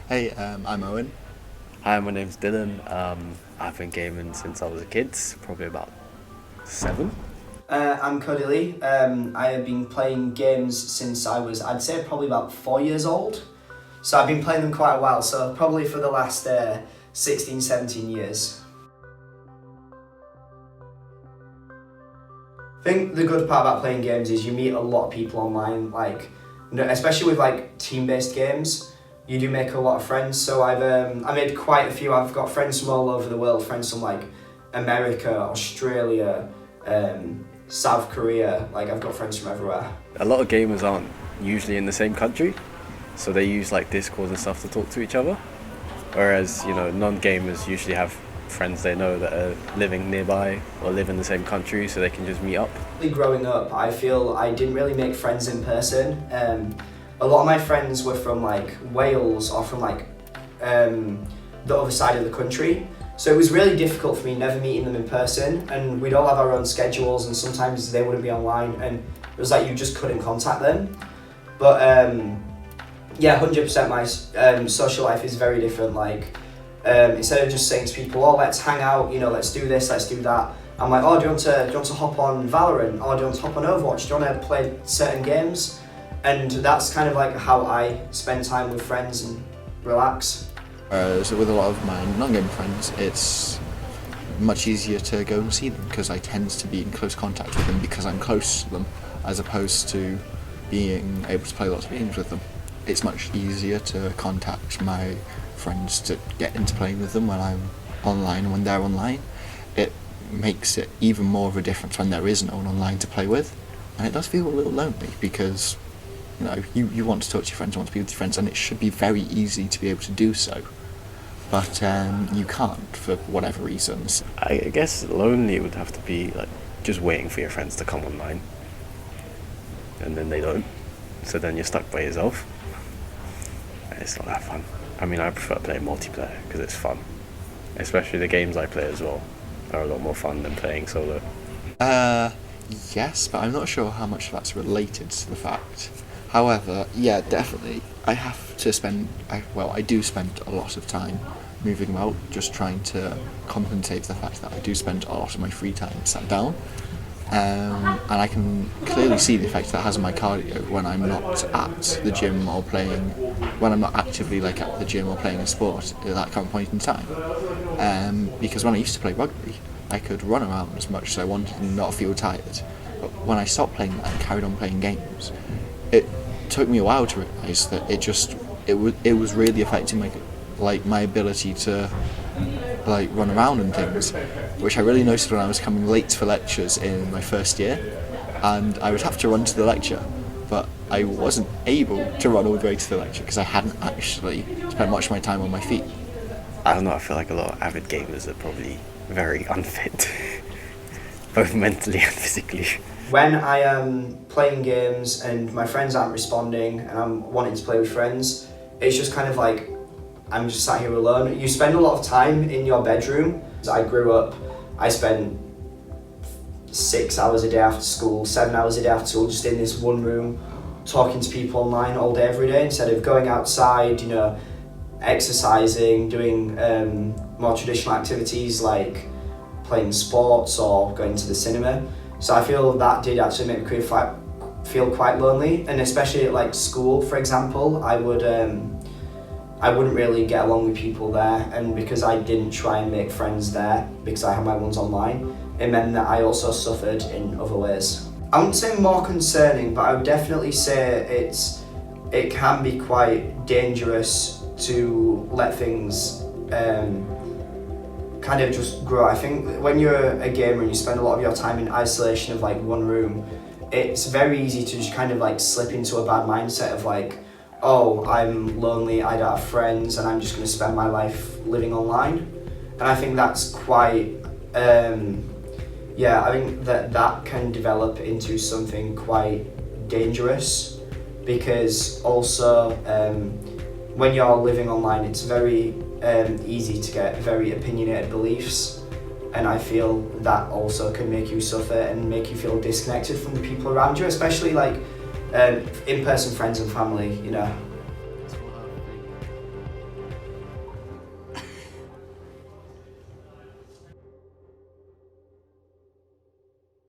Hey, I'm Owen. Hi, my name's Dylan. I've been gaming since I was a kid, probably about 7. I'm Cody Lee. I have been playing games since I was, I'd say, probably about 4 years old. So I've been playing them quite a while, so probably for the last 16, 17 years. I think the good part about playing games is you meet a lot of people online, especially with team-based games. You do make a lot of friends, so I made quite a few. I've got friends from all over the world, friends from America, Australia, South Korea. I've got friends from everywhere. A lot of gamers aren't usually in the same country, so they use Discord and stuff to talk to each other. Whereas, non-gamers usually have friends they know that are living nearby or live in the same country, so they can just meet up. Growing up, I feel I didn't really make friends in person. A lot of my friends were from Wales or from the other side of the country. So it was really difficult for me never meeting them in person, and we'd all have our own schedules and sometimes they wouldn't be online and it was you just couldn't contact them. But yeah, 100% my social life is very different. Instead of just saying to people, oh, let's hang out, let's do this, let's do that, I'm like, oh, do you want to hop on Valorant, or do you want to hop on Overwatch, do you want to play certain games? And that's kind of how I spend time with friends and relax. So with a lot of my non-gaming friends, it's much easier to go and see them because I tend to be in close contact with them because I'm close to them, as opposed to being able to play lots of games with them. It's much easier to contact my friends to get into playing with them when I'm online and when they're online. It makes it even more of a difference when there is no one online to play with, and it does feel a little lonely because you want to talk to your friends, you want to be with your friends, and it should be very easy to be able to do so, but you can't for whatever reasons. I guess lonely would have to be just waiting for your friends to come online, and then they don't, so then you're stuck by yourself. It's not that fun. I mean, I prefer playing multiplayer because it's fun, especially the games I play as well are a lot more fun than playing solo. Yes, but I'm not sure how much that's related to the fact. However, yeah, definitely, I do spend a lot of time moving about, just trying to compensate for the fact that I do spend a lot of my free time sat down. And I can clearly see the effect that has on my cardio when I'm not at the gym or when I'm not actively at the gym or playing a sport at that current point in time. Because when I used to play rugby, I could run around as much as I wanted and not feel tired. But when I stopped playing that and carried on playing games, it took me a while to realise that it was really affecting my ability to run around and things, which I really noticed when I was coming late for lectures in my first year, and I would have to run to the lecture, but I wasn't able to run all the way to the lecture because I hadn't actually spent much of my time on my feet. I don't know, I feel like a lot of avid gamers are probably very unfit, both mentally and physically. When I am playing games and my friends aren't responding and I'm wanting to play with friends, it's just kind of I'm just sat here alone. You spend a lot of time in your bedroom. I grew up, I spent 6 hours a day after school, 7 hours a day after school, just in this one room, talking to people online all day, every day, instead of going outside, exercising, doing more traditional activities like playing sports or going to the cinema. So I feel that did actually make me feel quite lonely, and especially at school, for example, I wouldn't really get along with people there, and because I didn't try and make friends there because I had my ones online, it meant that I also suffered in other ways. I wouldn't say more concerning, but I would definitely say it can be quite dangerous to let things kind of just grow. I think when you're a gamer and you spend a lot of your time in isolation of one room, it's very easy to just kind of slip into a bad mindset of oh, I'm lonely, I don't have friends, and I'm just going to spend my life living online. And I think that's quite, I think that can develop into something quite dangerous, because also when you're living online, it's very easy to get very opinionated beliefs, and I feel that also can make you suffer and make you feel disconnected from the people around you, especially in-person friends and family,